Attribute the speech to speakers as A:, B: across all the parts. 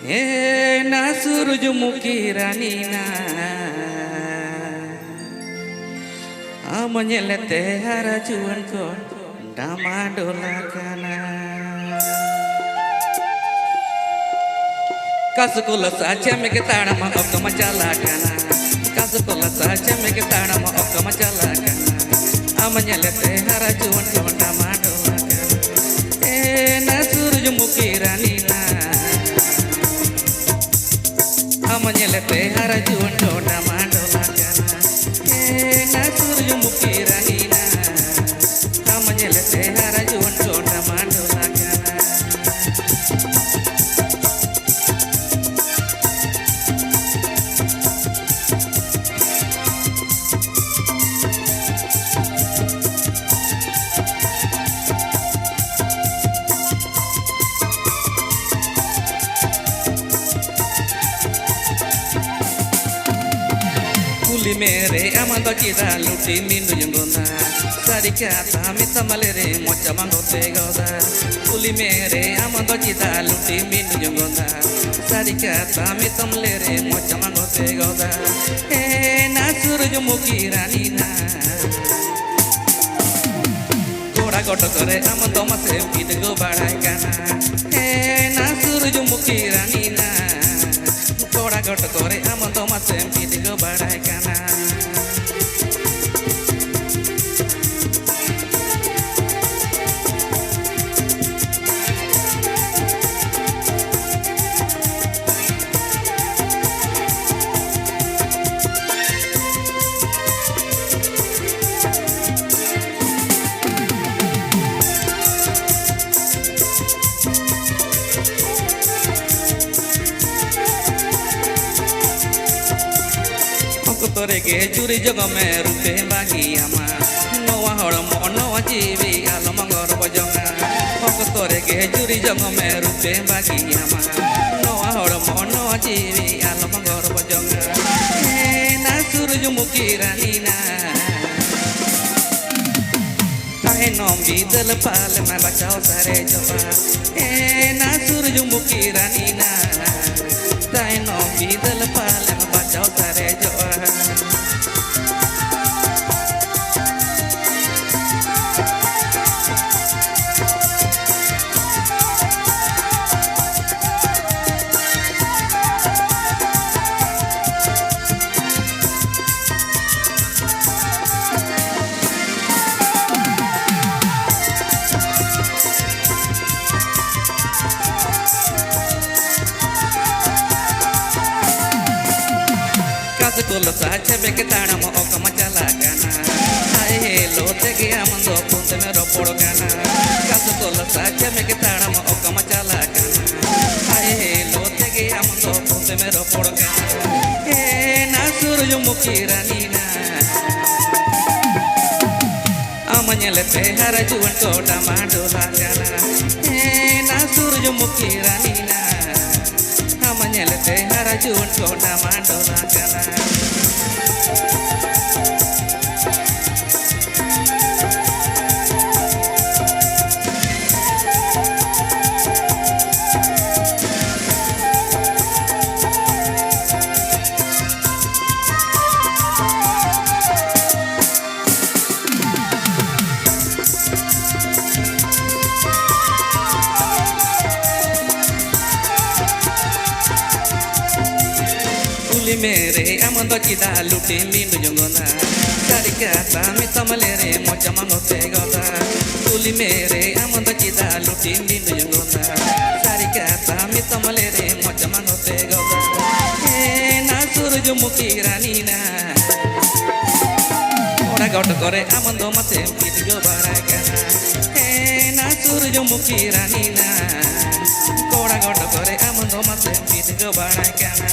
A: ए ना सूरजमुखी रानी ना am nyelete harajuan ko dama dolakana kasukula saja meketana ma okama jalakana kasukula saja meketana ma okama jalakana am nyelete harajuan ko dama dolakana na surjumuki rani na am nyelete harajuan ko dama dolakana na surjumuki rani na am nyelete harajuan ko dama dolakana Kuli mere amando kita luti mindu jenggonda sarikata mita malere mocha mangote goda Kuli mere amando kita luti mindu jenggonda sarikata mita malere mocha mangote goda na surjumuki rani na Kora goto kore amando mase pide go barai kana na surjumuki rani na Kora goto kore amando mase pide go barai kana Tore ke juri jogo me rupe bagi ama noa hormo noa jivi alomangor bojonga tore ke juri jogo me rupe bagi ama noa hormo noa jivi alomangor bojonga na surjumuki rani na tahe nombi dal pal ma bachao sare joba na surjumuki rani na tahe nombi dal pal ma bachao sare joba Kasukula saja meketana ma okama jalakana Hai lo tege amando punte me ropodokana Kasukula saja meketana ma okama jalakana Hai lo tege amando punte me ropodokana na surjumuki rani na am nyelete harajuan ko dama dolakana na surjumuki rani na am nyelete harajuan ko dama dolakana Kuli mere amando kita luti mindu jenggonda sarikata mita malere mocha mangote goda Kuli mere amando kita luti mindu jenggonda sarikata mita malere mocha mangote goda na surjumuki rani na Kora goto kore amando mase pide go barai kana na surjumuki rani na Kora goto kore amando mase pide go barai kana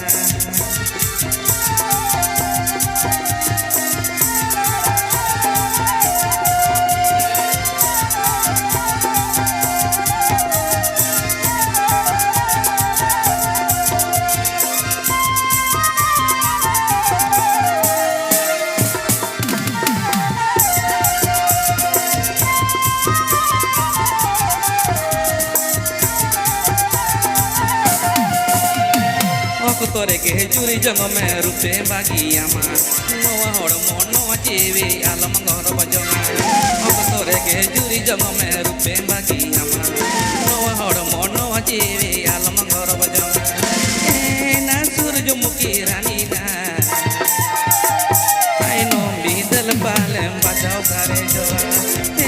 A: ᱚᱠᱛᱚ ᱨᱮᱜᱮ ᱡᱩᱨᱤ ᱡᱚᱝ ᱢᱮ ᱨᱩᱯᱮ ᱵᱟᱹᱜᱤᱭᱟᱢᱟ ᱱᱚᱣᱟ ᱦᱚᱲᱢᱚ ᱱᱚᱣᱟ ᱡᱤᱣᱤ ᱟᱞᱚᱢ ᱜᱚᱨᱚᱵ ᱡᱚᱝᱟ ᱚᱠᱛᱚ ᱨᱮᱜᱮ ᱡᱩᱨᱤ ᱡᱚᱝ ᱢᱮ ᱨᱩᱯᱮ ᱵᱟᱹᱜᱤᱭᱟᱢᱟ ᱱᱚᱣᱟ ᱦᱚᱲᱢᱚ ᱱᱚᱣᱟ ᱡᱤᱣᱤ ᱟᱞᱚᱢ ᱜᱚᱨᱚᱵ ᱡᱚᱝᱟ ᱮᱱᱟ ᱥᱩᱨᱡᱚᱢᱩᱠᱷᱤ ᱨᱟᱱᱤ na tainong bidal palem bacaw kare joa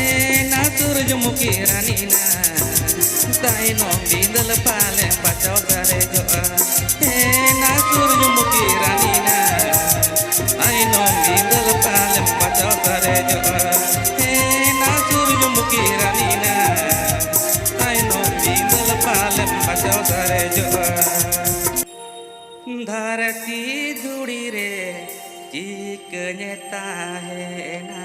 A: ena surjumuki rani na tainong bidal palem bacaw kare joa ena surjumuki rani na tainong bidal palem bacaw kare joa ena surjumuki rani na tainong bidal palem bacaw kare joa धरती धूड़ी रे चिकनेता है ना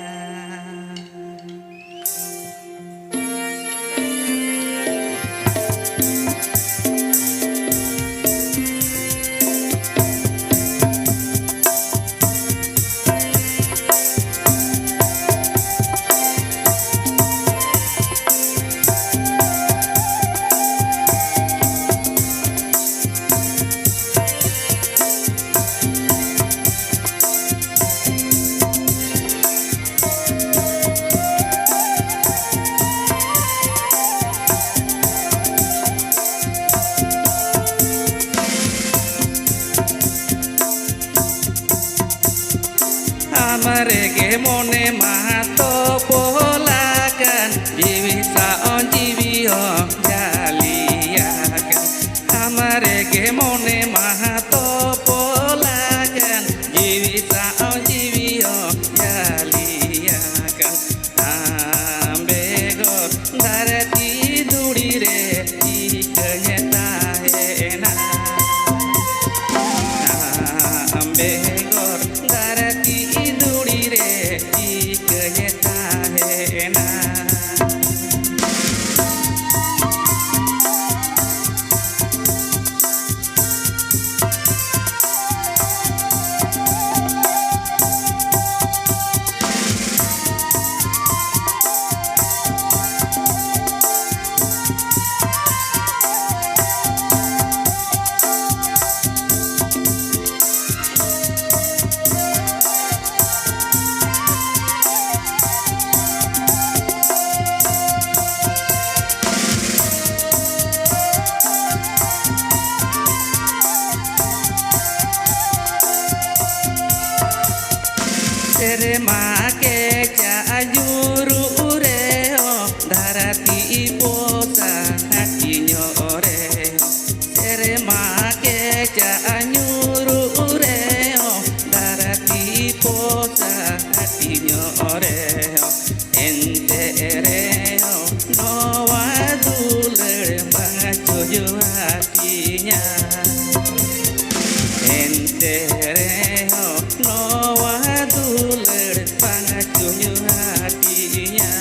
A: Amarege mone mahato polakan jiwi saon jiwi on jaliakan amarege mone mahato polakan jiwi saon jiwi on jaliakan ambegor dharati duri re ikanyata hena ambegor dharati तेरे माँ के चाजूरू रे हो धरती पोसा हटिन्यो रे हो तेरे माँ के चाजूरू रे हो धरती पोसा हटिन्यो रे हो एंते रे हो नोवा दुलर बाचो जो हटिnya ente re ho nowa duler pangacunya hatinya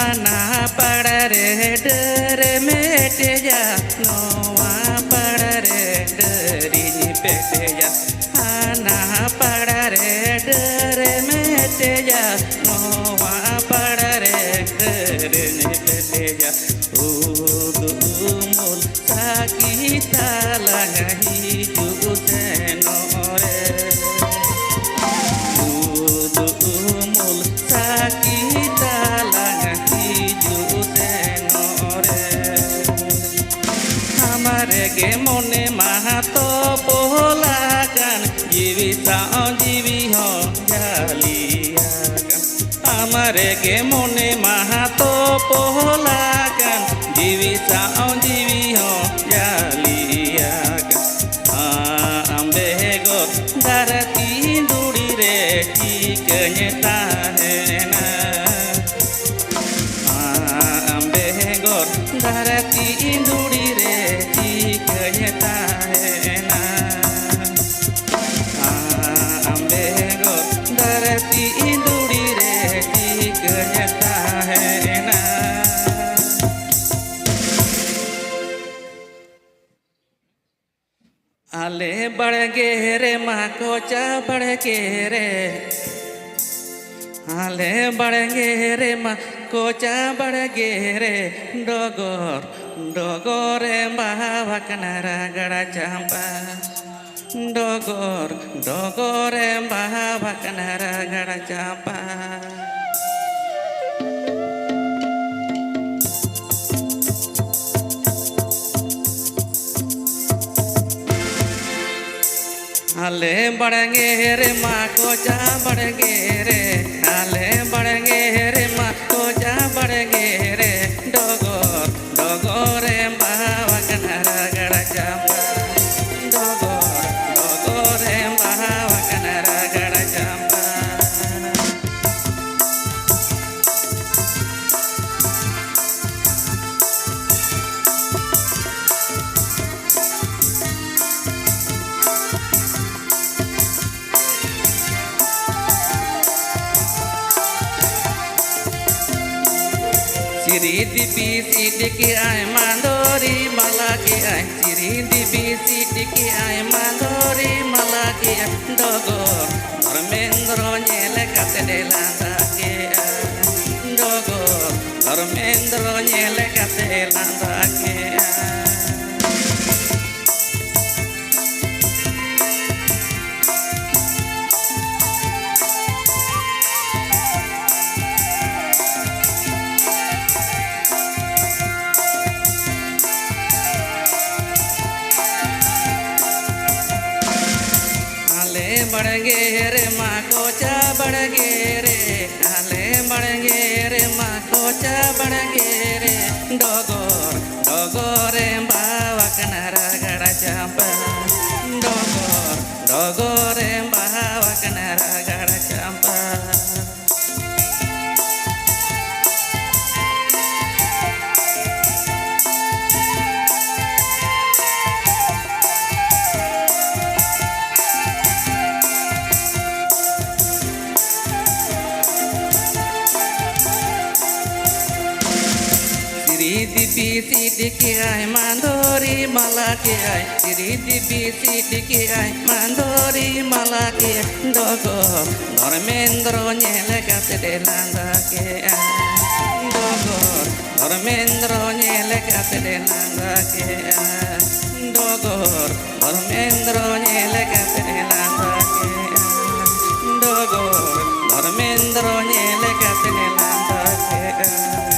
A: ana padare dere mete ya nowa padare deri pete ya ana padare dere mete ya nowa padare deri pete ya udumul sakita langahi jute nore udumul sakita amarege mone mahato polakan jiwi saon jiwi ho jaliakan amarege mone mahato polakan jiwi saon jiwi ho jaliakan ambego dharati duri re ikanyata hena ambego dharati duri re ikanyata hena ambego dharati duri re ikanyata hena ale badgere ma kocha badgere ale badgere ma kocha badgere dogore bawa kanara gada champa dogore bawa kanara gada champa ale badgere ma kocha badgere ale badgere ma kocha badgere dogore bawa kanara gada champa dogore bawa kanara gada champa Siri dibi sidiki ay mandori malaki ay Siri dibi sidiki ay mandori malaki ay dogor Dharmendro nyele kate delanda ke ay dogor Dharmendro nyele kate delanda ke ay badgere ma kocha badgere ale badgere ma kocha badgere dogore bawa kanara gada champa dogore bawa kanara gada champa dibi sidiki ay mandori malaki ay Siri dibi sidiki ay mandori malaki ay dogor Dharmendro nyele kate delanda ke ay dogor Dharmendro nyele kate delanda ke ay dogor Dharmendro nyele kate delanda ke ay dogor Dharmendro nyele kate delanda ke ay